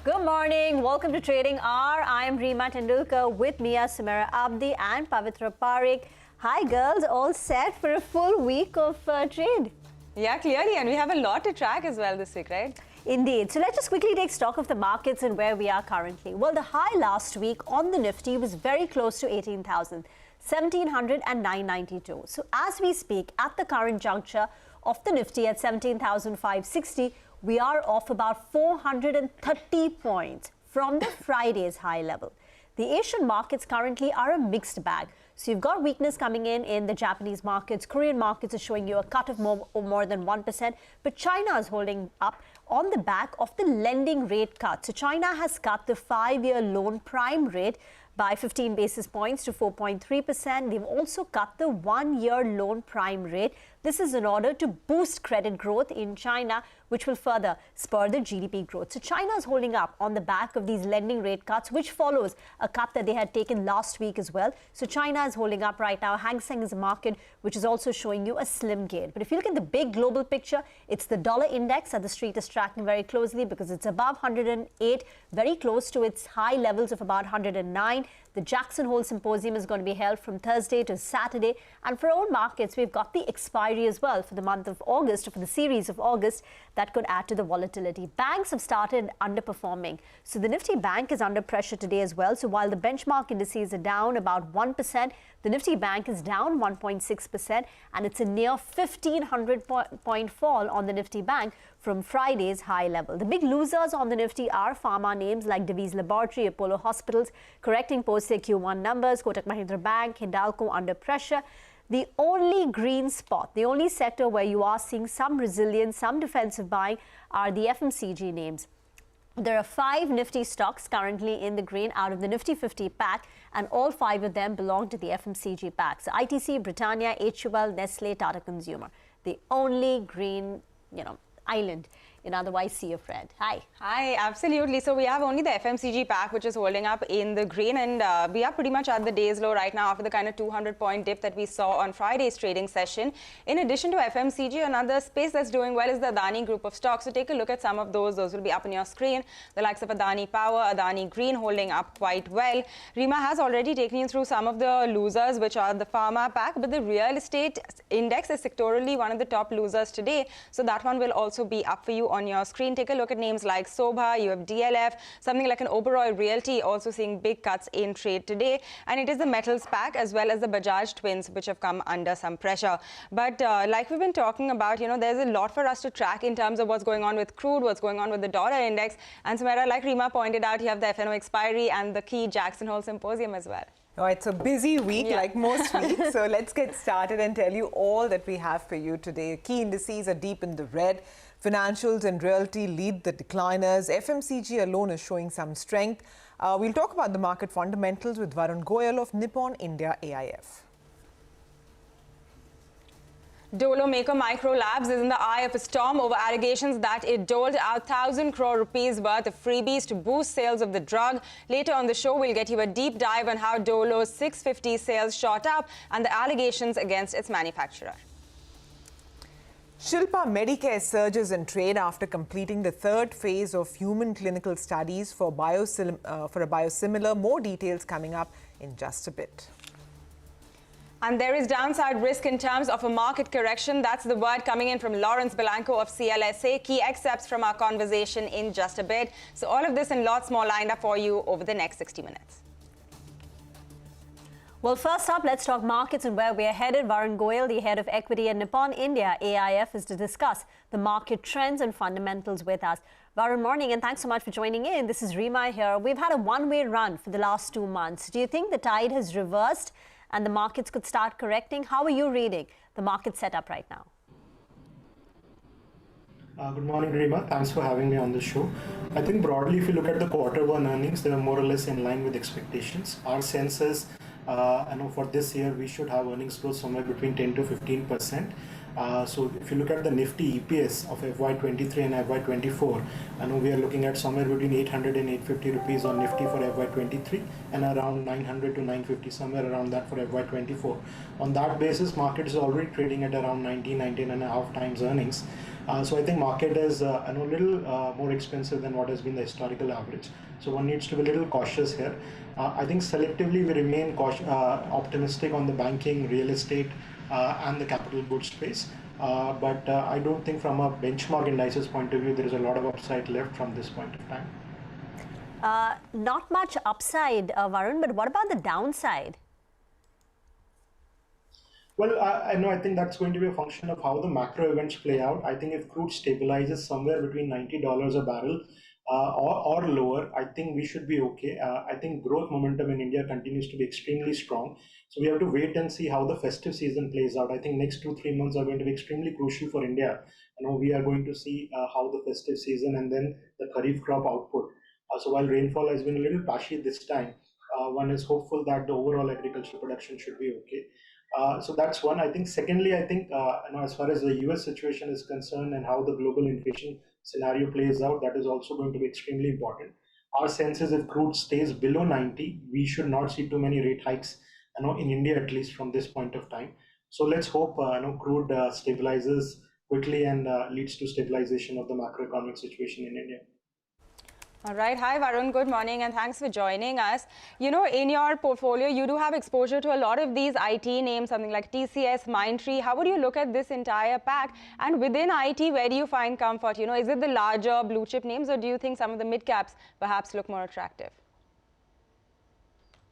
Good morning. Welcome to Trading Hour. I am Reema Tendulkar with Mia Sumera Abdi and Pavitra Parekh. Hi girls, all set for a full week of trade? Yeah, clearly, and we have a lot to track as well this week, right? Indeed. So let's just quickly take stock of the markets and where we are currently. Well, the high last week on the Nifty was very close to 18,000, 1,700 and 992. So as we speak, at the current juncture of the Nifty at 17,560, we are off about 430 points from the Friday's high level. The Asian markets currently are a mixed bag. So you've got weakness coming in the Japanese markets. Korean markets are showing you a cut of more than 1%. But China is holding up on the back of the lending rate cut. So China has cut the 5-year loan prime rate by 15 basis points to 4.3%. They've also cut the 1-year loan prime rate. This is in order to boost credit growth in China, which will further spur the GDP growth. So China is holding up on the back of these lending rate cuts, which follows a cut that they had taken last week as well. So China is holding up right now. Hang Seng is a market which is also showing you a slim gain. But if you look at the big global picture, it's the dollar index that the street is tracking very closely because it's above 108, very close to its high levels of about 109. The Jackson Hole Symposium is going to be held from Thursday to Saturday. And for all markets, we've got the expiry as well for the month of August, for the series of August, that could add to the volatility. Banks have started underperforming. So the Nifty Bank is under pressure today as well. So while the benchmark indices are down about 1%, the Nifty Bank is down 1.6%, and it's a near 1,500 point fall on the Nifty Bank from Friday's high level. The big losers on the Nifty are pharma names like Divi's Laboratory, Apollo Hospitals, correcting post their Q1 numbers, Kotak Mahindra Bank, Hindalco under pressure. The only green spot, the only sector where you are seeing some resilience, some defensive buying are the FMCG names. There are 5 Nifty stocks currently in the green out of the Nifty 50 pack, and all 5 of them belong to the FMCG pack. So ITC, Britannia, HUL, Nestle, Tata Consumer. The only green, island in otherwise sea of red. Hi. Hi, absolutely. So we have only the FMCG pack which is holding up in the green, and we are pretty much at the day's low right now after the kind of 200-point dip that we saw on Friday's trading session. In addition to FMCG, another space that's doing well is the Adani group of stocks. So take a look at some of those. Those will be up on your screen. The likes of Adani Power, Adani Green holding up quite well. Reema has already taken you through some of the losers, which are the pharma pack, but the real estate index is sectorally one of the top losers today. So that one will also be up for you on your screen. Take a look at names like Sobha, you have DLF, something like an Oberoi Realty also seeing big cuts in trade today. And it is the metals pack as well as the Bajaj twins which have come under some pressure. But like we've been talking about, there's a lot for us to track in terms of what's going on with crude, what's going on with the dollar index. And Sumera, like Reema pointed out, you have the FNO expiry and the key Jackson Hole Symposium as well. Oh, it's a busy week like most weeks. So let's get started and tell you all that we have for you today. Key indices are deep in the red. Financials and realty lead the decliners. FMCG alone is showing some strength. We'll talk about the market fundamentals with Varun Goyal of Nippon India AIF. Dolo maker Micro Labs is in the eye of a storm over allegations that it doled out 1,000 crore rupees worth of freebies to boost sales of the drug. Later on the show, we'll get you a deep dive on how Dolo's 650 sales shot up and the allegations against its manufacturer. Shilpa Medicare surges in trade after completing the 3rd phase of human clinical studies for a biosimilar. More details coming up in just a bit. And there is downside risk in terms of a market correction. That's the word coming in from Lawrence Belanco of CLSA. Key excerpts from our conversation in just a bit. So all of this and lots more lined up for you over the next 60 minutes. Well, first up, let's talk markets and where we're headed. Varun Goyal, the head of equity at Nippon India AIF, is to discuss the market trends and fundamentals with us. Varun, morning, and thanks so much for joining in. This is Reema here. We've had a one-way run for the last 2 months. Do you think the tide has reversed and the markets could start correcting? How are you reading the market setup right now? Good morning, Reema. Thanks for having me on the show. I think broadly, if you look at the Q1 earnings, they are more or less in line with expectations. Our sense is, I know for this year, we should have earnings growth somewhere between 10 to 15%. So if you look at the Nifty EPS of FY23 and FY24, I know we are looking at somewhere between 800 and 850 rupees on Nifty for FY23 and around 900 to 950, somewhere around that for FY24. On that basis, market is already trading at around 19 and a half times earnings. So I think market is a little more expensive than what has been the historical average. So one needs to be a little cautious here. I think selectively we remain optimistic on the banking, real estate, and the capital goods space. But I don't think from a benchmark indices point of view, there is a lot of upside left from this point of time. Not much upside, Varun, but what about the downside? Well, I think that's going to be a function of how the macro events play out. I think if crude stabilizes somewhere between $90 a barrel or lower, I think we should be okay. I think growth momentum in India continues to be extremely strong. So we have to wait and see how the festive season plays out. I think next 2-3 months are going to be extremely crucial for India. We are going to see how the festive season and then the Kharif crop output. So while rainfall has been a little patchy this time, one is hopeful that the overall agricultural production should be okay. So that's one. I think secondly, I think as far as the US situation is concerned and how the global inflation scenario plays out, that is also going to be extremely important. Our sense is if crude stays below 90, we should not see too many rate hikes, in India at least from this point of time. So let's hope crude stabilizes quickly and leads to stabilization of the macroeconomic situation in India. All right. Hi, Varun. Good morning and thanks for joining us. In your portfolio, you do have exposure to a lot of these IT names, something like TCS, Mindtree. How would you look at this entire pack? And within IT, where do you find comfort? Is it the larger blue chip names, or do you think some of the mid caps perhaps look more attractive?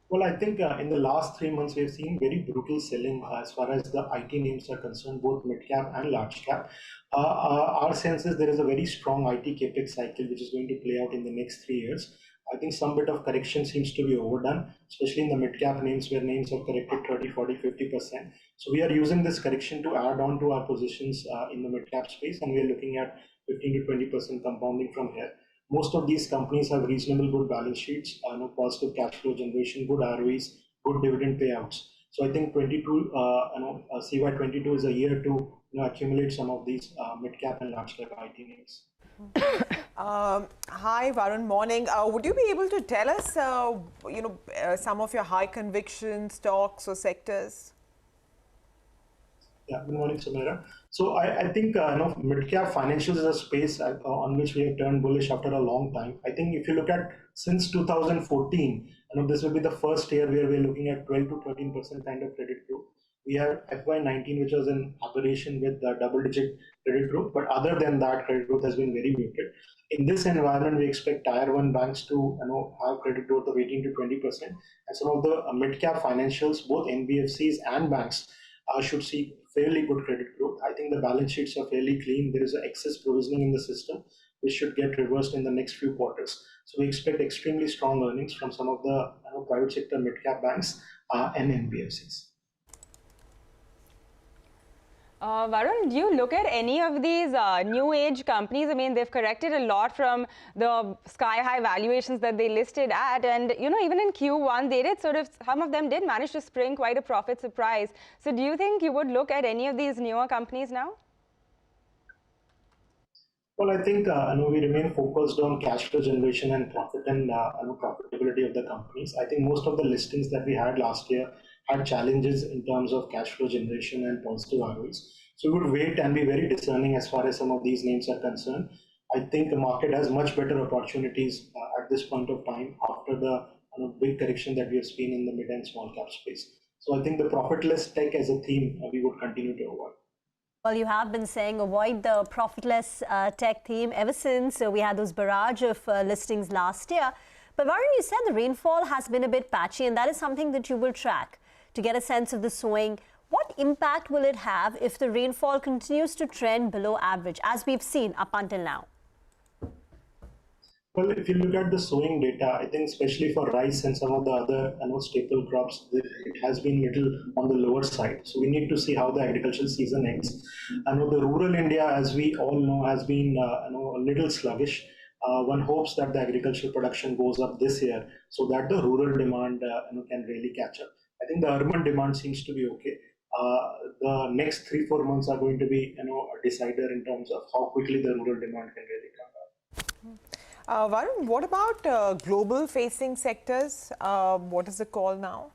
Well, I think in the last 3 months, we've seen very brutal selling as far as the IT names are concerned, both mid-cap and large-cap. Our sense is there is a very strong IT capex cycle which is going to play out in the next 3 years. I think some bit of correction seems to be overdone, especially in the mid-cap names where names have corrected 30, 40, 50%. So we are using this correction to add on to our positions in the mid-cap space, and we are looking at 15 to 20% compounding from here. Most of these companies have reasonable good balance sheets, positive cash flow generation, good ROEs, good dividend payouts. So I think CY22 is a year to accumulate some of these mid-cap and large-cap IT names. Hi, Varun. Morning. Would you be able to tell us, some of your high conviction stocks or sectors? Yeah, good morning, Samira. So I think mid-cap financials is a space on which we have turned bullish after a long time. I think if you look at since 2014, this will be the first year where we're looking at 12 to 13% kind of credit growth. We have FY19, which was an aberration with double-digit credit growth, but other than that, credit growth has been very muted. In this environment, we expect Tier 1 banks to have credit growth of 18 to 20%, and some of the mid-cap financials, both NBFCs and banks, should see fairly good credit growth. I think the balance sheets are fairly clean. There is an excess provisioning in the system, which should get reversed in the next few quarters. So we expect extremely strong earnings from some of the private sector mid-cap banks and NBFCs. Varun, do you look at any of these new age companies? I mean, they've corrected a lot from the sky high valuations that they listed at. And, even in Q1, they did some of them did manage to spring quite a profit surprise. So do you think you would look at any of these newer companies now? Well, I think we remain focused on cash flow generation and profit and profitability of the companies. I think most of the listings that we had last year had challenges in terms of cash flow generation and positive ROEs. So we would wait and be very discerning as far as some of these names are concerned. I think the market has much better opportunities at this point of time after the big correction that we have seen in the mid and small cap space. So I think the profitless tech as a theme we would continue to avoid. Well, you have been saying avoid the profitless tech theme ever since we had those barrage of listings last year. But Varun, you said the rainfall has been a bit patchy, and that is something that you will track to get a sense of the sowing. What impact will it have if the rainfall continues to trend below average, as we've seen up until now? Well, if you look at the sowing data, I think especially for rice and some of the other staple crops, it has been little on the lower side. So we need to see how the agricultural season ends. I know the rural India, as we all know, has been a little sluggish. One hopes that the agricultural production goes up this year so that the rural demand can really catch up. I think the urban demand seems to be okay. The next 3-4 months are going to be a decider in terms of how quickly the rural demand can really come back. Varun, what about global facing sectors? What is the call now?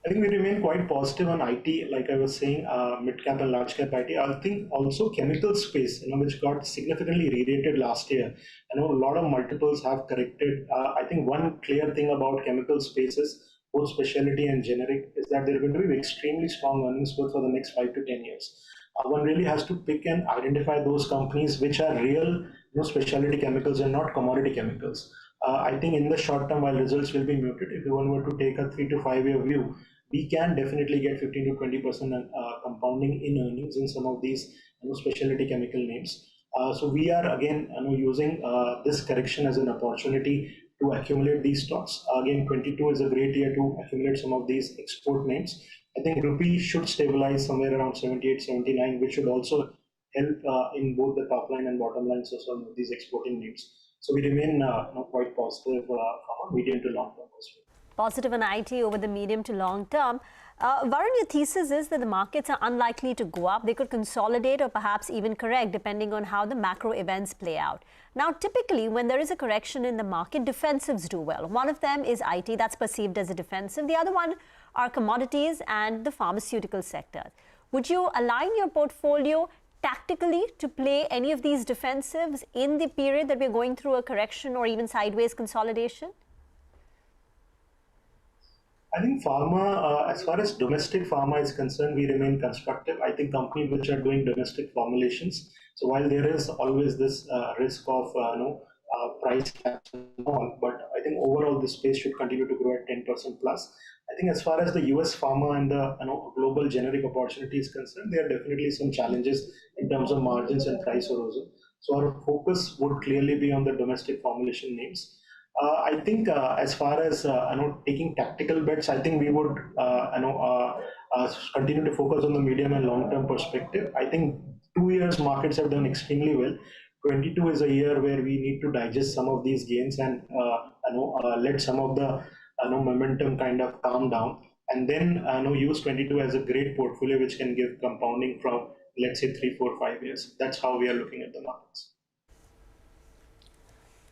I think we remain quite positive on IT, like I was saying, mid cap and large cap IT. I think also chemical space, which got significantly re-rated last year. I know a lot of multiples have corrected. I think one clear thing about chemical spaces, both specialty and generic, is that they're going to be extremely strong earnings growth for the next 5 to 10 years. One really has to pick and identify those companies which are real, specialty chemicals and not commodity chemicals. I think in the short term, while results will be muted, if one were to take a 3 to 5 year view, we can definitely get 15 to 20% compounding in earnings in some of these specialty chemical names. So we are again using this correction as an opportunity to accumulate these stocks. Again, 22 is a great year to accumulate some of these export names. I think rupee should stabilize somewhere around 78, 79, which should also help in both the top line and bottom lines of some of these exporting names. So we remain quite positive from a medium to long term perspective. Positive on IT over the medium to long term. Varun, your thesis is that the markets are unlikely to go up. They could consolidate or perhaps even correct depending on how the macro events play out. Now, typically, when there is a correction in the market, defensives do well. One of them is IT, that's perceived as a defensive. The other one are commodities and the pharmaceutical sector. Would you align your portfolio tactically to play any of these defensives in the period that we're going through a correction or even sideways consolidation? I think pharma, as far as domestic pharma is concerned, we remain constructive. I think companies which are doing domestic formulations. So while there is always this risk of price caps and all, but I think overall this space should continue to grow at 10% plus. I think as far as the US pharma and the global generic opportunity is concerned, there are definitely some challenges in terms of margins and price erosion. So our focus would clearly be on the domestic formulation names. I think as far as taking tactical bets, I think we would continue to focus on the medium and long term perspective. I think 2 years markets have done extremely well. 22 is a year where we need to digest some of these gains and let some of the momentum kind of calm down, and then use 22 as a great portfolio which can give compounding from, let's say, 3, 4, 5 years. That's how we are looking at the markets.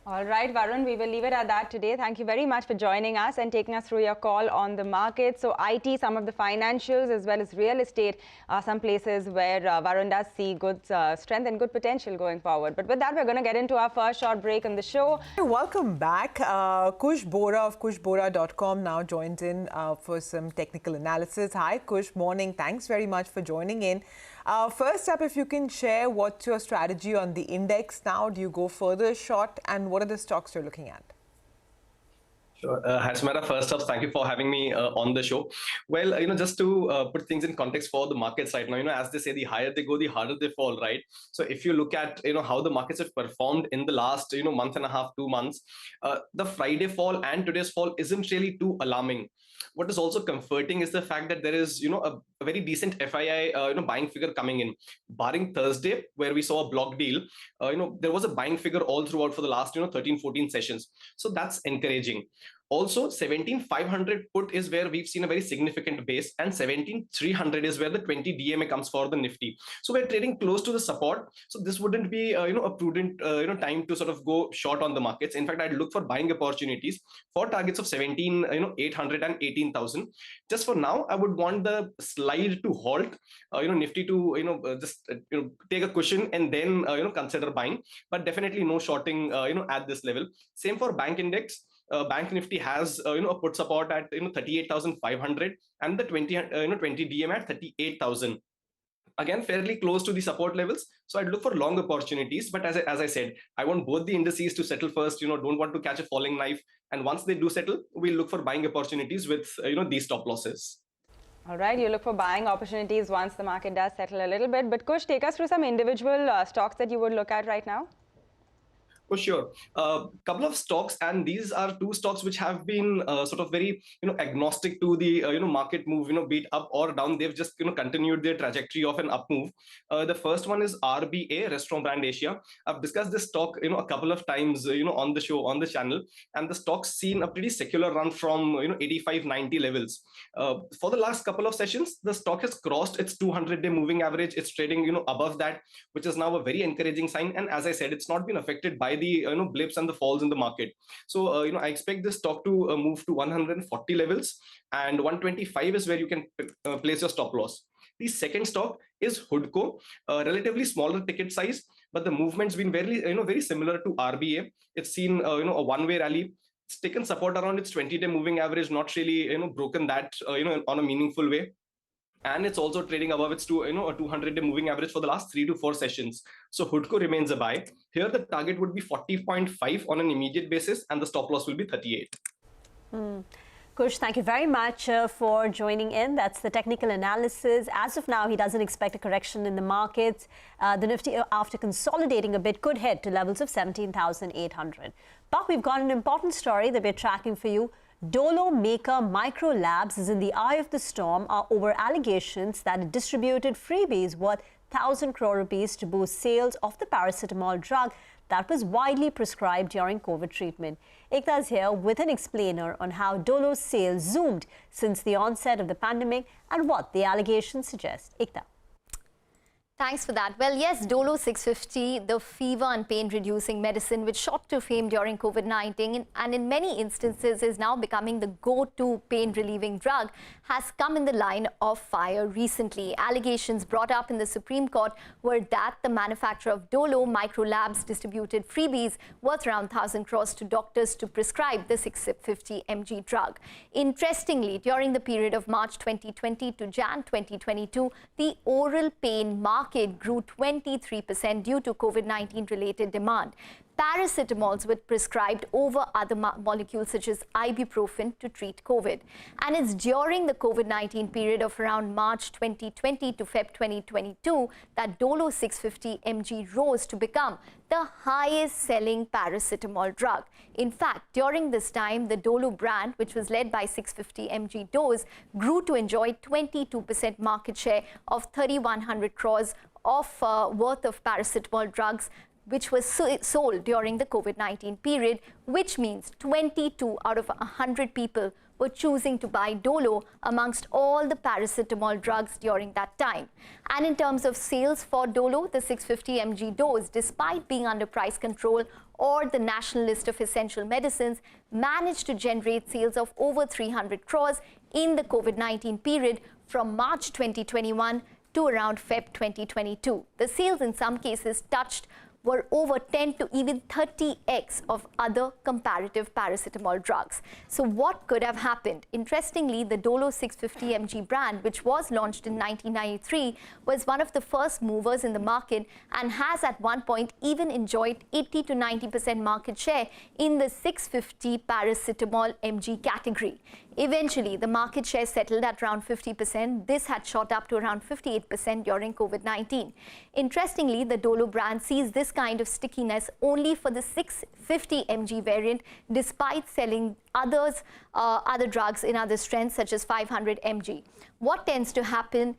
All right, Varun, we will leave it at that today. Thank you very much for joining us and taking us through your call on the market. So IT, some of the financials as well as real estate are some places where Varun does see good strength and good potential going forward. But with that, we're going to get into our first short break on the show. Welcome back. Kush Bora of kushbora.com now joins in for some technical analysis. Hi, Kush. Morning. Thanks very much for joining in. First up, if you can share what's your strategy on the index now? Do you go further short, and what are the stocks you're looking at? Sure. Hasmara, first up, thank you for having me on the show. Well, just to put things in context for the markets right now, as they say, the higher they go, the harder they fall, right? So if you look at, how the markets have performed in the last, month and a half, 2 months, the Friday fall and today's fall isn't really too alarming. What is also comforting is the fact that there is, a very decent FII, buying figure coming in. Barring Thursday, where we saw a block deal, there was a buying figure all throughout for the last, 13, 14 sessions. So that's encouraging. Also, 17,500 put is where we've seen a very significant base, and 17,300 is where the 20 DMA comes for the Nifty. So we're trading close to the support. So this wouldn't be, a prudent, time to sort of go short on the markets. In fact, I'd look for buying opportunities for targets of 17,800 and 18,000. Just for now, I would want the slide to halt, Nifty to, just, take a cushion and then, consider buying, but definitely no shorting, at this level. Same for bank index. Bank Nifty has a put support at 38,500 and the 20 DM at 38,000. Again, fairly close to the support levels. So I'd look for long opportunities. But as I said, I want both the indices to settle first. Don't want to catch a falling knife. And once they do settle, we'll look for buying opportunities with these stop losses. All right, you look for buying opportunities once the market does settle a little bit. But Kush, take us through some individual stocks that you would look at right now. For sure. Couple of stocks, and these are two stocks which have been sort of very agnostic to the market move, be it up or down. They've just continued their trajectory of an up move. The first one is RBA, Restaurant Brand Asia. I've discussed this stock a couple of times on the show, on the channel, and the stock's seen a pretty secular run from 85-90 levels. For the last couple of sessions, the stock has crossed its 200-day moving average. It's trading above that, which is now a very encouraging sign. And as I said, it's not been affected by the blips and the falls in the market. So I expect this stock to move to 140 levels, and 125 is where you can place your stop loss. The second stock is Hudco, relatively smaller ticket size, but the movement's been very similar to RBA. It's seen a one-way rally. It's taken support around its 20-day moving average, not really broken that on a meaningful way. And it's also trading above its a 200-day moving average for the last 3 to 4 sessions. So Hudco remains a buy. Here the target would be 40.5 on an immediate basis, and the stop loss will be 38. Kush, thank you very much for joining in. That's the technical analysis. As of now, he doesn't expect a correction in the markets. The Nifty, after consolidating a bit, could head to levels of 17,800. But we've got an important story that we're tracking for you. Dolo maker Micro Labs is in the eye of the storm over allegations that it distributed freebies worth 1,000 crore rupees to boost sales of the paracetamol drug that was widely prescribed during COVID treatment. Ekta is here with an explainer on how Dolo's sales zoomed since the onset of the pandemic and what the allegations suggest. Ekta. Thanks for that. Well, yes, Dolo 650, the fever and pain-reducing medicine which shot to fame during COVID-19 and in many instances is now becoming the go-to pain-relieving drug, has come in the line of fire recently. Allegations brought up in the Supreme Court were that the manufacturer of Dolo, Micro Labs, distributed freebies worth around 1,000 crores to doctors to prescribe the 650 mg drug. Interestingly, during the period of March 2020 to Jan 2022, the oral pain market grew 23% due to COVID-19 related demand. Paracetamols were prescribed over other molecules such as ibuprofen to treat COVID. And it's during the COVID-19 period of around March 2020 to Feb 2022 that Dolo 650 mg rose to become the highest selling paracetamol drug. In fact, during this time, the Dolo brand, which was led by 650 mg dose, grew to enjoy 22% market share of 3,100 crores of worth of paracetamol drugs, which was sold during the COVID-19 period, which means 22 out of 100 people were choosing to buy Dolo amongst all the paracetamol drugs during that time. And in terms of sales for Dolo, the 650 mg dose, despite being under price control or the national list of essential medicines, managed to generate sales of over 300 crores in the COVID-19 period from March 2021 to around Feb 2022. The sales in some cases were over 10 to even 30x of other comparative paracetamol drugs. So what could have happened? Interestingly, the Dolo 650 mg brand, which was launched in 1993, was one of the first movers in the market and has at one point even enjoyed 80 to 90% market share in the 650 paracetamol mg category. Eventually, the market share settled at around 50%. This had shot up to around 58% during COVID-19. Interestingly, the Dolo brand sees this kind of stickiness only for the 650 mg variant, despite selling other drugs in other strengths such as 500 mg. What tends to happen,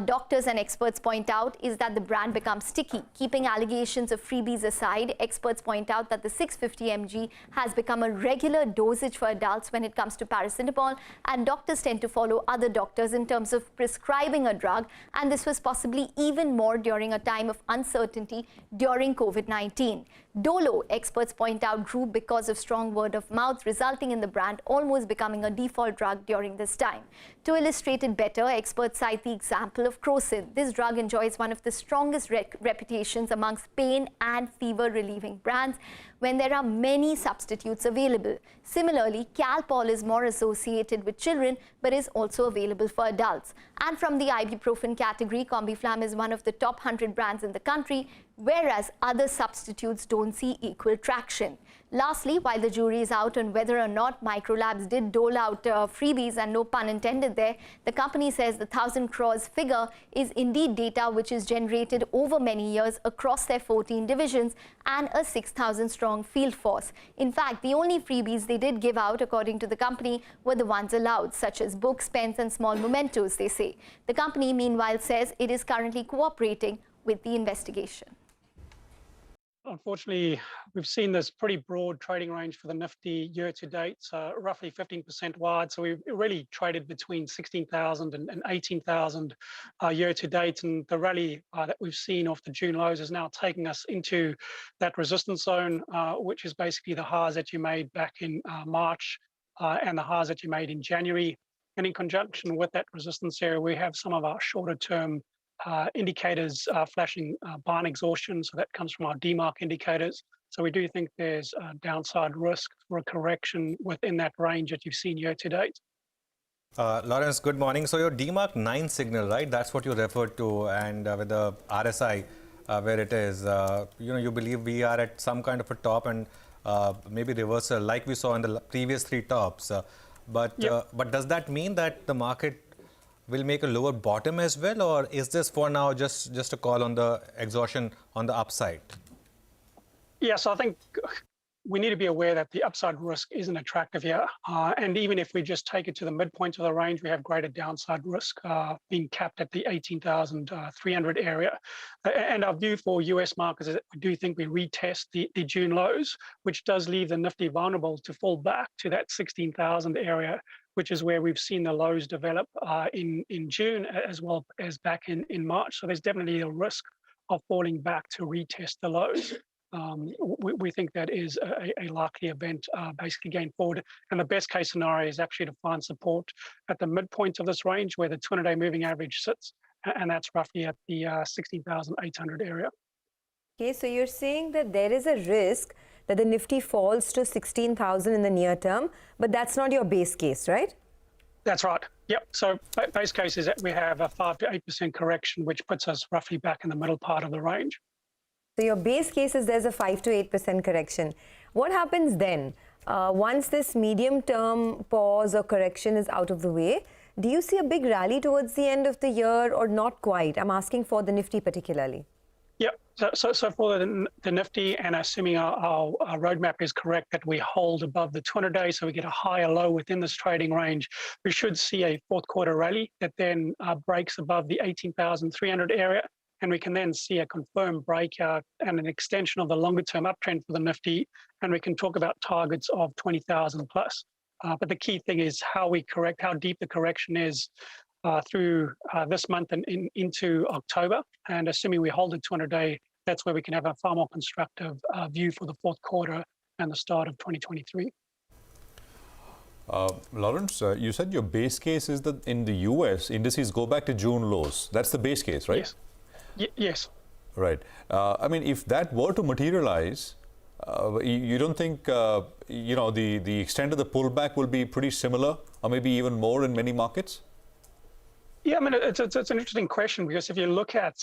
doctors and experts point out, is that the brand becomes sticky. Keeping allegations of freebies aside, experts point out that the 650 mg has become a regular dosage for adults when it comes to paracetamol, and doctors tend to follow other doctors in terms of prescribing a drug, and this was possibly even more during a time of uncertainty during COVID-19. Dolo, experts point out, grew because of strong word of mouth, resulting in the brand almost becoming a default drug during this time. To illustrate it better, experts cite the example of Crocin. This drug enjoys one of the strongest reputations amongst pain and fever relieving brands when there are many substitutes available. Similarly, Calpol is more associated with children but is also available for adults. And from the ibuprofen category, Combiflam is one of the top 100 brands in the country, whereas other substitutes don't see equal traction. Lastly, while the jury is out on whether or not Micro Labs did dole out freebies, and no pun intended there, the company says the 1,000 crores figure is indeed data which is generated over many years across their 14 divisions and a 6,000 strong field force. In fact, the only freebies they did give out, according to the company, were the ones allowed, such as books, pens and small mementos, they say. The company, meanwhile, says it is currently cooperating with the investigation. unfortunately, we've seen this pretty broad trading range for the Nifty year to date, roughly 15% wide. So we've really traded between 16,000 and 18,000 year to date. And the rally that we've seen off the June lows is now taking us into that resistance zone, which is basically the highs that you made back in March and the highs that you made in January. And in conjunction with that resistance area, we have some of our shorter term indicators flashing buying exhaustion. So that comes from our DMARC indicators. So we do think there's a downside risk for a correction within that range that you've seen year to date. Lawrence, good morning. So your DMARC 9 signal, right? That's what you referred to, and with the RSI where it is, you believe we are at some kind of a top and maybe reversal like we saw in the previous three tops. But does that mean that the market will make a lower bottom as well, or is this for now just a call on the exhaustion on the upside? Yeah, so I think we need to be aware that the upside risk isn't attractive here. And even if we just take it to the midpoint of the range, we have greater downside risk being capped at the 18,300 area. And our view for US markets is that we do think we retest the June lows, which does leave the Nifty vulnerable to fall back to that 16,000 area, which is where we've seen the lows develop in June as well as back in March. So there's definitely a risk of falling back to retest the lows. We think that is a likely event basically going forward. And the best case scenario is actually to find support at the midpoint of this range where the 200-day moving average sits, and that's roughly at the 16,800 area. Okay, so you're saying that there is a risk that the Nifty falls to 16,000 in the near term, but that's not your base case, right? That's right. Yep. So base case is that we have a 5 to 8% correction, which puts us roughly back in the middle part of the range. So your base case is there's a 5 to 8% correction. What happens then? Once this medium-term pause or correction is out of the way, do you see a big rally towards the end of the year or not quite? I'm asking for the Nifty particularly. Yep. So for the Nifty, and assuming our roadmap is correct that we hold above the 200-day, so we get a higher low within this trading range, we should see a fourth quarter rally that then breaks above the 18,300 area. And we can then see a confirmed breakout and an extension of the longer-term uptrend for the Nifty, and we can talk about targets of 20,000 plus. But the key thing is how we correct, how deep the correction is through this month and into October. And assuming we hold the 200-day, that's where we can have a far more constructive view for the fourth quarter and the start of 2023. Lawrence, you said your base case is that in the US, indices go back to June lows. That's the base case, right? Yes. Yes. Right. I mean, if that were to materialize, you don't think, the extent of the pullback will be pretty similar or maybe even more in many markets? Yeah, I mean, it's an interesting question because if you look at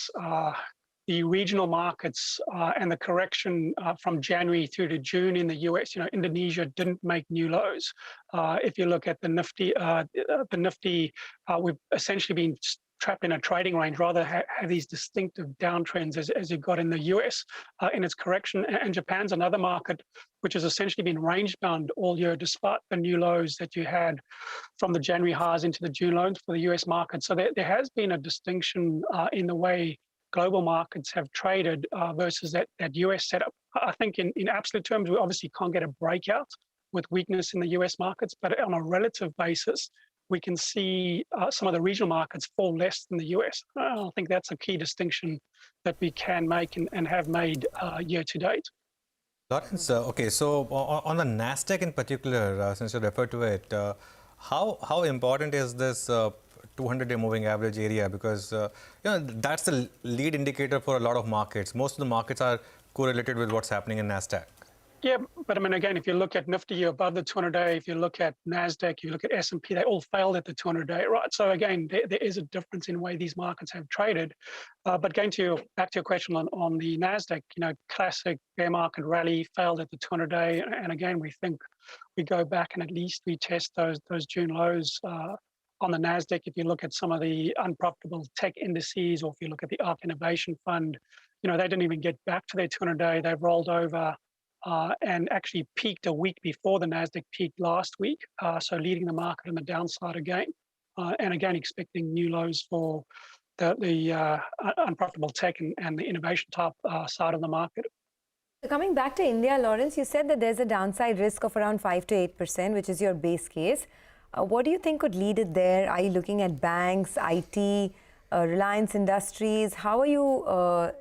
the regional markets and the correction from January through to June in the US, Indonesia didn't make new lows. If you look at the Nifty, we've essentially been trapped in a trading range, rather have these distinctive downtrends as you've got in the US in its correction. And Japan's another market which has essentially been range bound all year despite the new lows that you had from the January highs into the June lows for the US market. So there has been a distinction in the way global markets have traded versus that US setup. I think in absolute terms, we obviously can't get a breakout with weakness in the US markets, but on a relative basis, we can see some of the regional markets fall less than the US. I think that's a key distinction that we can make and have made year to date. Lawrence, okay, so on the NASDAQ in particular, since you referred to it, how important is this 200-day moving average area? Because that's the lead indicator for a lot of markets. Most of the markets are correlated with what's happening in NASDAQ. Yeah, but I mean, again, if you look at Nifty, you're above the 200-day. If you look at NASDAQ, you look at S&P, they all failed at the 200-day, right? So again, there is a difference in the way these markets have traded. But back to your question on the NASDAQ, classic bear market rally, failed at the 200-day. And again, we think we go back and at least retest those June lows on the NASDAQ. If you look at some of the unprofitable tech indices, or if you look at the ARK Innovation Fund, they didn't even get back to their 200-day. They've rolled over and actually peaked a week before the NASDAQ peaked last week, so leading the market on the downside again, and again expecting new lows for the unprofitable tech and the innovation type side of the market. Coming back to India, Lawrence, you said that there's a downside risk of around 5 to 8%, which is your base case. What do you think could lead it there? Are you looking at banks, IT, Reliance Industries? How are you,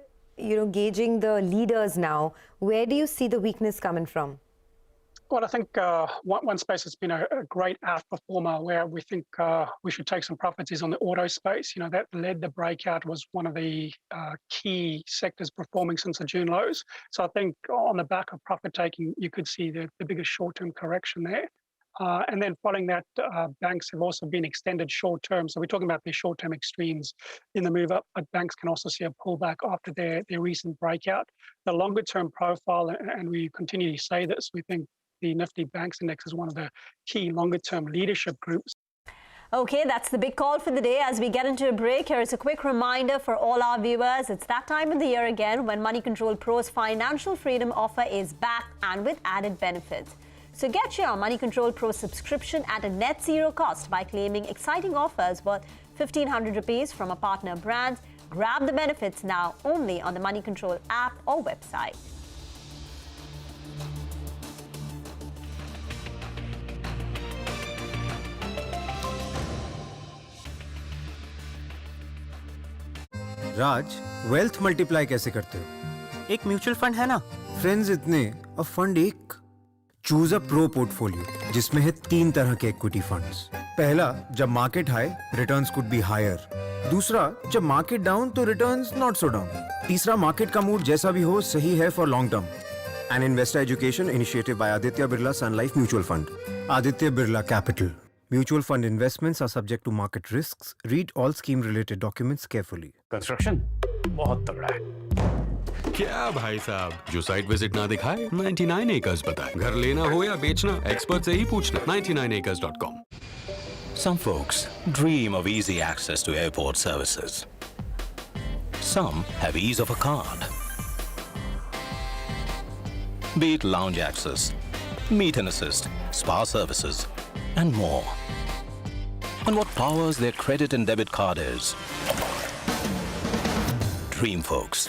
gauging the leaders now? Where do you see the weakness coming from? Well, I think one space that's been a great outperformer where we think we should take some profits is on the auto space. That led the breakout, was one of the key sectors performing since the June lows. So I think on the back of profit taking, you could see the biggest short-term correction there. And then following that, banks have also been extended short-term. So we're talking about the short-term extremes in the move up, but banks can also see a pullback after their recent breakout. The longer-term profile, and we continue to say this, we think the Nifty Banks Index is one of the key longer-term leadership groups. Okay, that's the big call for the day. As we get into a break, here is a quick reminder for all our viewers. It's that time of the year again when Money Control Pro's financial freedom offer is back and with added benefits. So get your Money Control Pro subscription at a net zero cost by claiming exciting offers worth 1,500 rupees from a partner brand. Grab the benefits now only on the Money Control app or website. Raj, wealth multiply कैसे करते हो? एक mutual fund है ना, friends इतने, अब fund एक। Choose a pro portfolio जिसमें है 3 तरह के इक्विटी फंड्स। पहला, जब market high, returns could be higher. दूसरा, जब मार्केट डाउन तो रिटर्न्स नॉट सो डाउन। तीसरा, मार्केट का मूड जैसा भी हो, सही है for long term. An investor education initiative by Aditya Birla Sun Life mutual fund. Aditya Birla Capital. Mutual fund investments are subject to market risks. Read all scheme-related documents carefully. Construction बहुत तगड़ा है। क्या भाई साहब, जो साइट विजिट ना दिखाए 99 acres बताए। घर लेना हो या बेचना, एक्सपर्ट से ही पूछना। 99acres.com. Some folks dream of easy access to airport services. Some have ease of a card. Be it lounge access, meet and assist, spa services, and more. And what powers their credit and debit card is Dream Folks,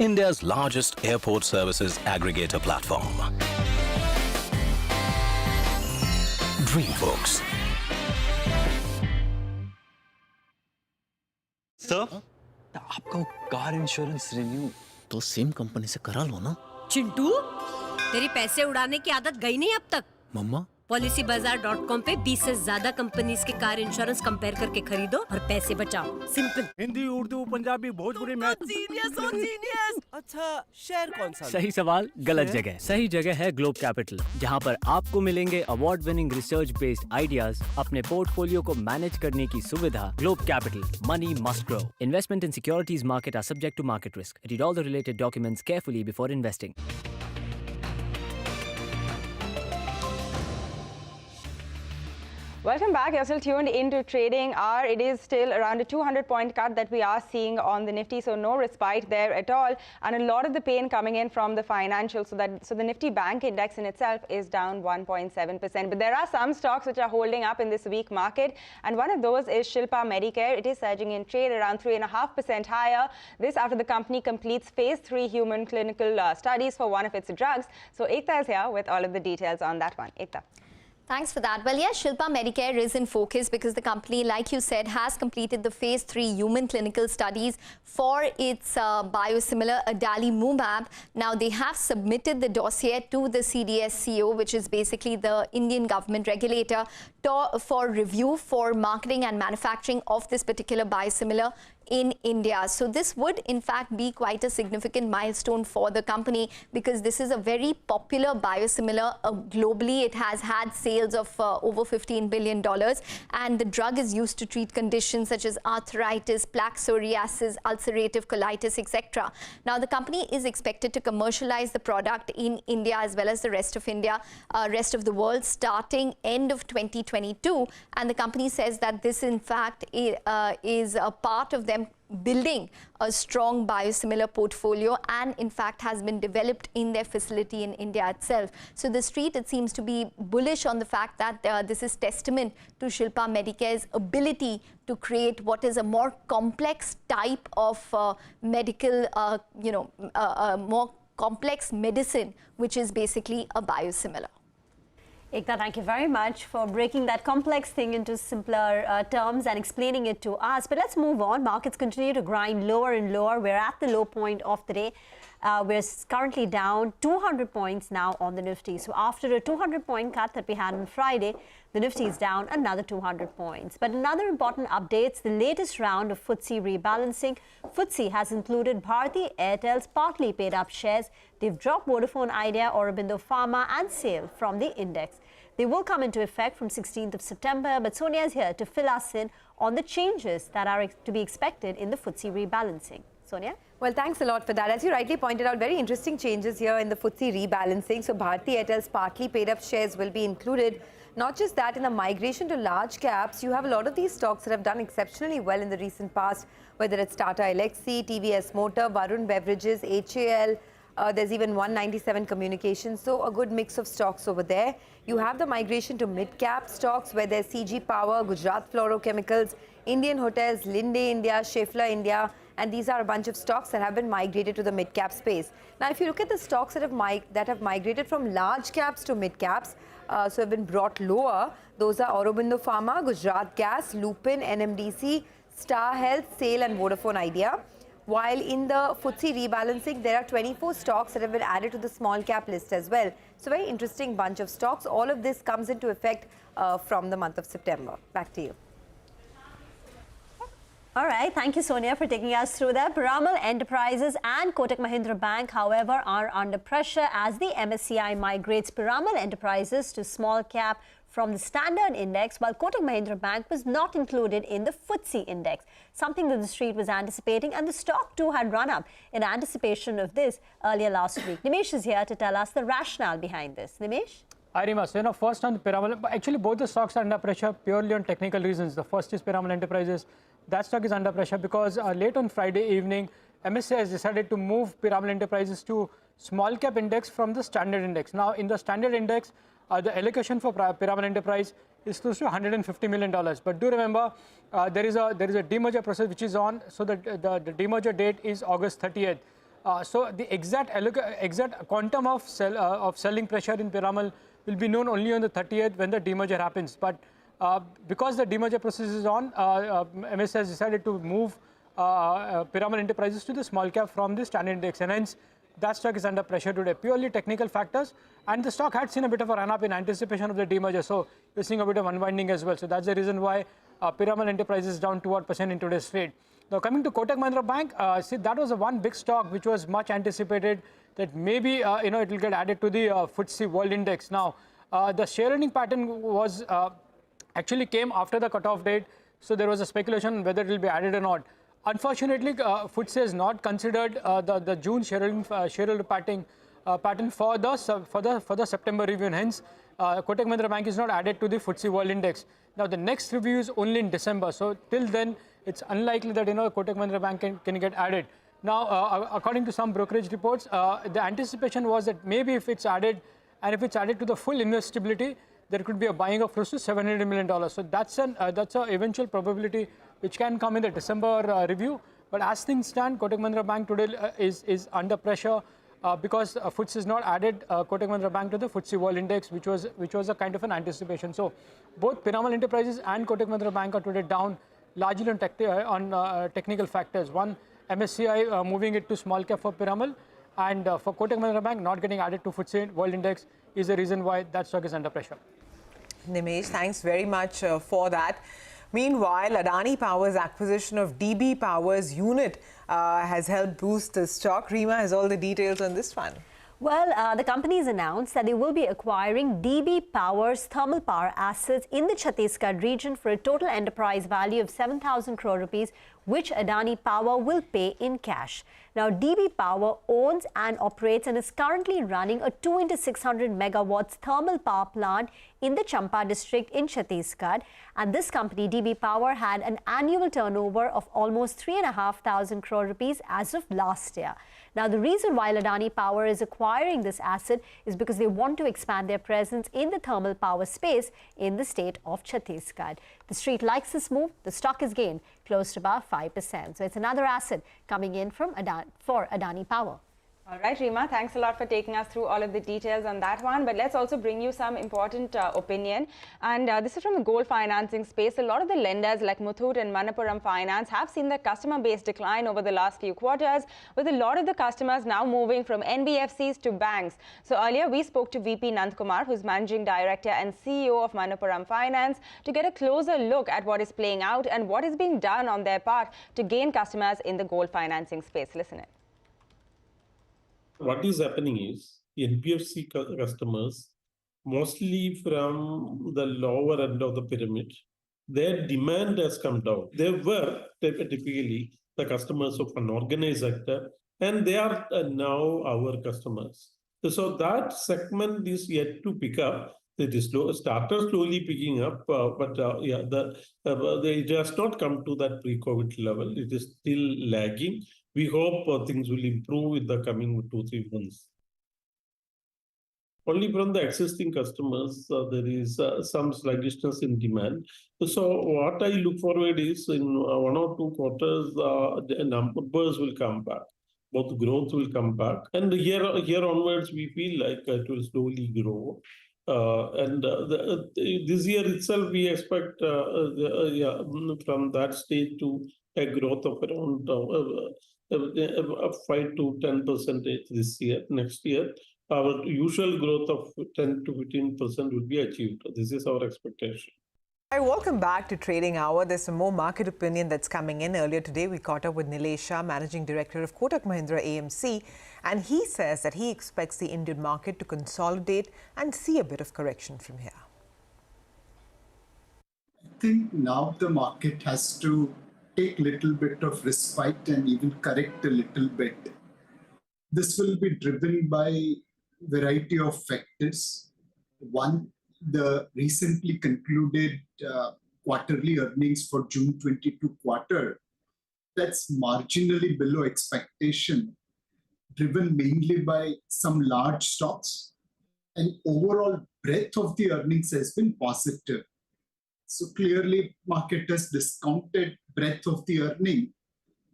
India's largest airport services aggregator platform. Dream Folks. Sir, आपका car insurance renew तो same company से करा लो ना। चिंटू, तेरी पैसे उड़ाने की आदत गई नहीं अब तक? मम्मा, PolicyBazaar.com पे 20 से ज्यादा कंपनीज के कार इंश्योरेंस कंपेयर करके खरीदो और पैसे बचाओ। Simple. Hindi, Urdu, Punjabi, Bhojpuri, math. Genius. अच्छा, शेयर कौन सा? सही सवाल, गलत जगह। सही जगह है ग्लोब कैपिटल, जहां पर आपको मिलेंगे award winning research based ideas, अपने पोर्टफोलियो को मैनेज करने की सुविधा। Globe Capital, money must grow. Investment in securities market are subject to market risk. Read all the related documents carefully before investing. Welcome back. You're still tuned into Trading Hour. It is still around a 200-point cut that we are seeing on the Nifty, so no respite there at all. And a lot of the pain coming in from the financials. So the Nifty Bank Index in itself is down 1.7%. But there are some stocks which are holding up in this weak market. And one of those is Shilpa Medicare. It is surging in trade around 3.5% higher. This after the company completes phase 3 human clinical studies for one of its drugs. So Ekta is here with all of the details on that one. Ekta. Thanks for that. Well, yes, Shilpa Medicare is in focus because the company, like you said, has completed the phase 3 human clinical studies for its biosimilar adalimumab. Now, they have submitted the dossier to the CDSCO, which is basically the Indian government regulator, for review for marketing and manufacturing of this particular biosimilar in India. So this would in fact be quite a significant milestone for the company because this is a very popular biosimilar globally. It has had sales of over $15 billion and the drug is used to treat conditions such as arthritis, plaque psoriasis, ulcerative colitis, etc. Now the company is expected to commercialize the product in India as well as the rest of India, rest of the world starting end of 2022, and the company says that this in fact is a part of them building a strong biosimilar portfolio and in fact has been developed in their facility in India itself. So the street, it seems to be bullish on the fact that this is testament to Shilpa Medicare's ability to create what is a more complex type of medical, more complex medicine, which is basically a biosimilar. Ekta, thank you very much for breaking that complex thing into simpler terms and explaining it to us. But let's move on. Markets continue to grind lower and lower. We're at the low point of the day. We're currently down 200 points now on the Nifty. So after a 200-point cut that we had on Friday, the Nifty is down another 200 points. But another important update, the latest round of FTSE rebalancing. FTSE has included Bharti Airtel's partly paid up shares. They've dropped Vodafone Idea, Aurobindo Pharma and SAIL from the index. They will come into effect from 16th of September, but Sonia is here to fill us in on the changes that are to be expected in the FTSE rebalancing. Sonia? Well, thanks a lot for that. As you rightly pointed out, very interesting changes here in the FTSE rebalancing. So Bharti Airtel's partly paid up shares will be included. Not just that, in the migration to large caps, you have a lot of these stocks that have done exceptionally well in the recent past, whether it's Tata Elxsi, TVS Motor, Varun Beverages, HAL, there's even 197 Communications, so a good mix of stocks over there. You have the migration to mid-cap stocks where there's CG Power, Gujarat Fluorochemicals, Indian Hotels, Linde India, Schaeffler India, and these are a bunch of stocks that have been migrated to the mid-cap space. Now, if you look at the stocks that have migrated from large caps to mid-caps, so have been brought lower, those are Aurobindo Pharma, Gujarat Gas, Lupin, NMDC, Star Health, SAIL and Vodafone Idea. While in the FTSE rebalancing, there are 24 stocks that have been added to the small cap list as well. So very interesting bunch of stocks. All of this comes into effect from the month of September. Back to you. All right. Thank you, Sonia, for taking us through that. Piramal Enterprises and Kotak Mahindra Bank, however, are under pressure as the MSCI migrates Piramal Enterprises to small cap from the standard index, while Kotak Mahindra Bank was not included in the FTSE index, something that the street was anticipating, and the stock too had run up in anticipation of this earlier last week. Nimesh is here to tell us the rationale behind this. Nimesh? Hi, Rima. So, first on the Piramal, actually both the stocks are under pressure purely on technical reasons. The first is Piramal Enterprises. That stock is under pressure because late on Friday evening, MSCI has decided to move Piramal Enterprises to small cap index from the standard index. Now, in the standard index, the allocation for Piramal Enterprise is close to $150 million. But do remember, there is a demerger process which is on. So the demerger date is August 30th. So the exact quantum of selling pressure in Piramal will be known only on the 30th when the demerger happens. But because the demerger process is on, MS has decided to move Piramal Enterprises to the small cap from the standard index, and hence that stock is under pressure today. Purely technical factors, and the stock had seen a bit of a run up in anticipation of the demerger, so you're seeing a bit of unwinding as well. So that's the reason why Piramal Enterprises is down 2% in today's trade. Now coming to Kotak Mahindra Bank, see that was one big stock which was much anticipated that maybe it will get added to the FTSE World Index. Now the shareholding pattern was actually came after the cutoff date, so there was a speculation whether it will be added or not. Unfortunately, FTSE has not considered the June shareholder pattern for the September review, and hence Kotak Mahindra Bank is not added to the FTSE World Index. Now the next review is only in December, so till then it's unlikely that Kotak Mahindra Bank can get added. Now, according to some brokerage reports, the anticipation was that maybe if it's added, and if it's added to the full investability, there could be a buying of close to $700 million. So that's an eventual probability which can come in the December review. But as things stand, Kotak Mahindra Bank today is under pressure because FTSE is not added Kotak Mahindra Bank to the FTSE World Index, which was a kind of an anticipation. So both Piramal Enterprises and Kotak Mahindra Bank are today down largely on technical factors. One, MSCI moving it to small cap for Piramal, and for Kotak Mahindra Bank not getting added to FTSE World Index is the reason why that stock is under pressure. Nimesh, thanks very much for that. Meanwhile, Adani Power's acquisition of DB Power's unit has helped boost the stock. Rima has all the details on this one. Well, the companies announced that they will be acquiring DB Power's thermal power assets in the Chhattisgarh region for a total enterprise value of 7,000 crore rupees, which Adani Power will pay in cash. Now, DB Power owns and operates and is currently running a 2 × 600 megawatts thermal power plant in the Champa district in Chhattisgarh. And this company, DB Power, had an annual turnover of almost 3,500 crore rupees as of last year. Now, the reason why Adani Power is acquiring this asset is because they want to expand their presence in the thermal power space in the state of Chhattisgarh. The street likes this move. The stock has gained close to about 5%. So it's another asset coming in from for Adani Power. All right, Rima, thanks a lot for taking us through all of the details on that one. But let's also bring you some important opinion. And this is from the gold financing space. A lot of the lenders like Muthoot and Manappuram Finance have seen their customer base decline over the last few quarters, with a lot of the customers now moving from NBFCs to banks. So earlier we spoke to VP Nandkumar, who's Managing Director and CEO of Manappuram Finance, to get a closer look at what is playing out and what is being done on their part to gain customers in the gold financing space. Listen in. What is happening is NBFC customers, mostly from the lower end of the pyramid, their demand has come down. They were typically the customers of an organized sector, and they are now our customers. So that segment is yet to pick up. It is started slowly picking up, but it has not come to that pre-COVID level. It is still lagging. We hope things will improve in the coming 2-3 months. Only from the existing customers, there is some sluggishness in demand. So what I look forward is in 1 or 2 quarters, the numbers will come back. Both growth will come back. And here onwards, we feel like it will slowly grow. This year itself, we expect from that stage to a growth of around 5 to 10% this year. Next year, our usual growth of 10 to 15% will be achieved. This is our expectation. Hi, welcome back to Trading Hour. There's some more market opinion that's coming in. Earlier today, we caught up with Nilesh Shah, Managing Director of Kotak Mahindra AMC, and he says that he expects the Indian market to consolidate and see a bit of correction from here. I think now the market has to take a little bit of respite and even correct a little bit. This will be driven by a variety of factors. One, the recently concluded quarterly earnings for June 22 quarter, that's marginally below expectation, driven mainly by some large stocks, and overall breadth of the earnings has been positive. So clearly, market has discounted breadth of the earning,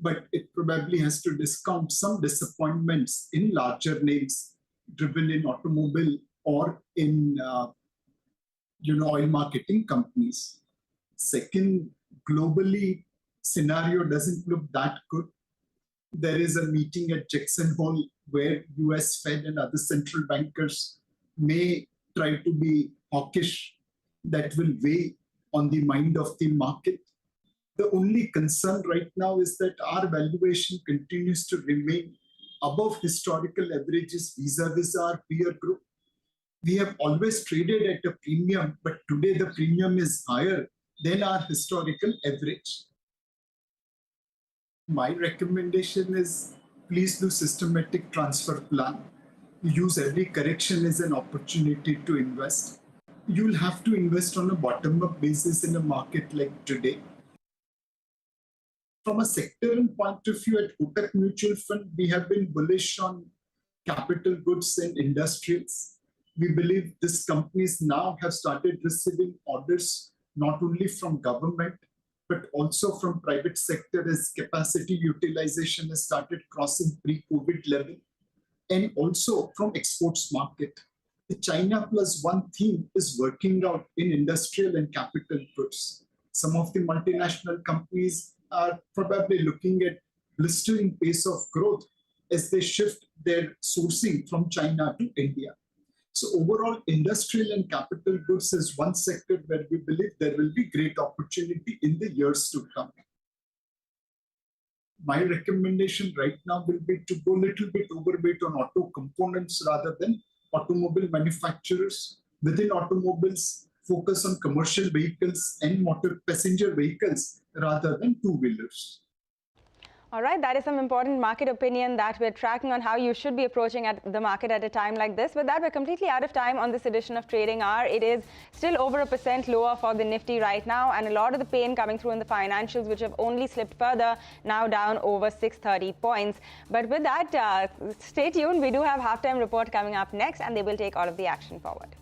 but it probably has to discount some disappointments in larger names driven in automobile or in oil marketing companies. Second, globally, scenario doesn't look that good. There is a meeting at Jackson Hole where US Fed and other central bankers may try to be hawkish. That will weigh on the mind of the market. The only concern right now is that our valuation continues to remain above historical averages vis-a-vis our peer group. We have always traded at a premium, but today the premium is higher than our historical average. My recommendation is please do systematic transfer plan. Use every correction as an opportunity to invest. You'll have to invest on a bottom-up basis in a market like today. From a sectoral point of view, at Kotak Mutual Fund, we have been bullish on capital goods and industrials. We believe these companies now have started receiving orders not only from government, but also from private sector as capacity utilization has started crossing pre-COVID level, and also from exports market. The China Plus One theme is working out in industrial and capital goods. Some of the multinational companies are probably looking at blistering pace of growth as they shift their sourcing from China to India. So overall, industrial and capital goods is one sector where we believe there will be great opportunity in the years to come. My recommendation right now will be to go a little bit overweight on auto components rather than automobile manufacturers. Within automobiles, focus on commercial vehicles and motor passenger vehicles rather than two-wheelers. All right, that is some important market opinion that we're tracking on how you should be approaching at the market at a time like this. With that, we're completely out of time on this edition of Trading Hour. It is still over 1% lower for the Nifty right now, and a lot of the pain coming through in the financials, which have only slipped further, now down over 630 points. But with that, stay tuned. We do have halftime report coming up next, and they will take all of the action forward.